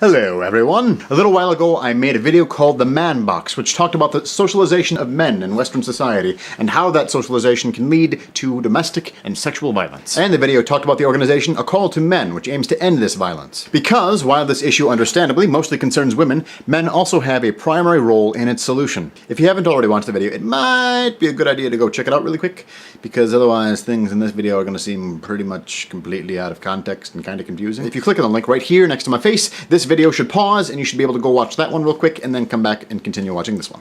Hello everyone! A little while ago I made a video called The Man Box, which talked about the socialization of men in Western society and how that socialization can lead to domestic and sexual violence. And the video talked about the organization A Call to Men, which aims to end this violence. Because, while this issue understandably mostly concerns women, men also have a primary role in its solution. If you haven't already watched the video, it might be a good idea to go check it out really quick, because otherwise things in this video are going to seem pretty much completely out of context and kind of confusing. If you click on the link right here next to my face, this video should pause and you should be able to go watch that one real quick and then come back and continue watching this one.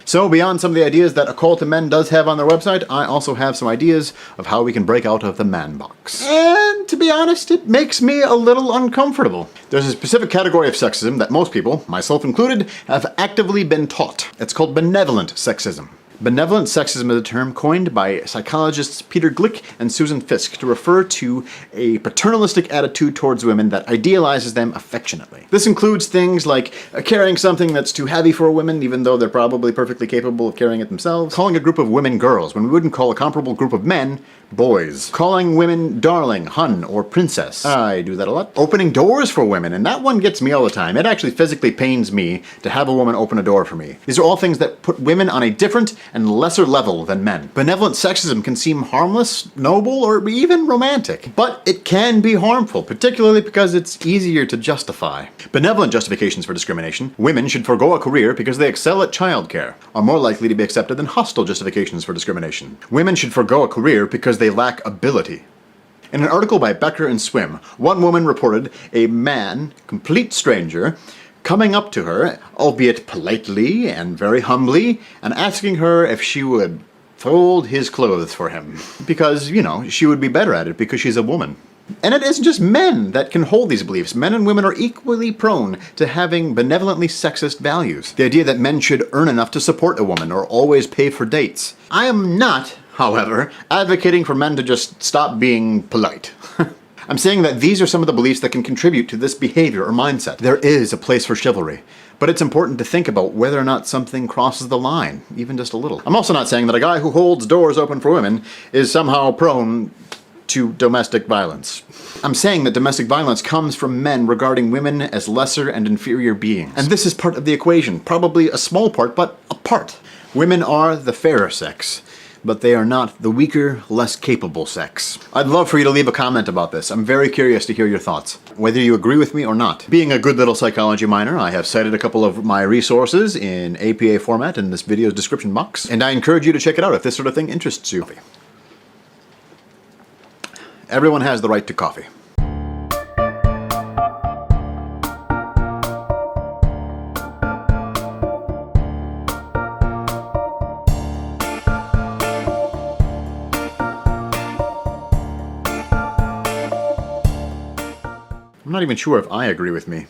So beyond some of the ideas that A Call to Men does have on their website, I also have some ideas of how we can break out of the man box. And to be honest, it makes me a little uncomfortable. There's a specific category of sexism that most people, myself included, have actively been taught. It's called benevolent sexism. Benevolent sexism is a term coined by psychologists Peter Glick and Susan Fiske to refer to a paternalistic attitude towards women that idealizes them affectionately. This includes things like carrying something that's too heavy for a woman, even though they're probably perfectly capable of carrying it themselves. Calling a group of women girls when we wouldn't call a comparable group of men boys. Calling women darling, hun, or princess. I do that a lot. Opening doors for women, and that one gets me all the time. It actually physically pains me to have a woman open a door for me. These are all things that put women on a different and lesser level than men. Benevolent sexism can seem harmless, noble, or even romantic, but it can be harmful, particularly because it's easier to justify. Benevolent justifications for discrimination: women should forego a career because they excel at childcare, are more likely to be accepted than hostile justifications for discrimination. Women should forego a career because they lack ability. In an article by Becker and Swim, one woman reported a man, complete stranger, coming up to her, albeit politely and very humbly, and asking her if she would fold his clothes for him. Because, you know, she would be better at it because she's a woman. And it isn't just men that can hold these beliefs. Men and women are equally prone to having benevolently sexist values. The idea that men should earn enough to support a woman or always pay for dates. I am not, however, advocating for men to just stop being polite. I'm saying that these are some of the beliefs that can contribute to this behavior or mindset. There is a place for chivalry, but it's important to think about whether or not something crosses the line, even just a little. I'm also not saying that a guy who holds doors open for women is somehow prone to domestic violence. I'm saying that domestic violence comes from men regarding women as lesser and inferior beings. And this is part of the equation. Probably a small part, but a part. Women are the fairer sex, but they are not the weaker, less capable sex. I'd love for you to leave a comment about this. I'm very curious to hear your thoughts, whether you agree with me or not. Being a good little psychology minor, I have cited a couple of my resources in APA format in this video's description box, and I encourage you to check it out if this sort of thing interests you. Everyone has the right to coffee. I'm not even sure if I agree with me.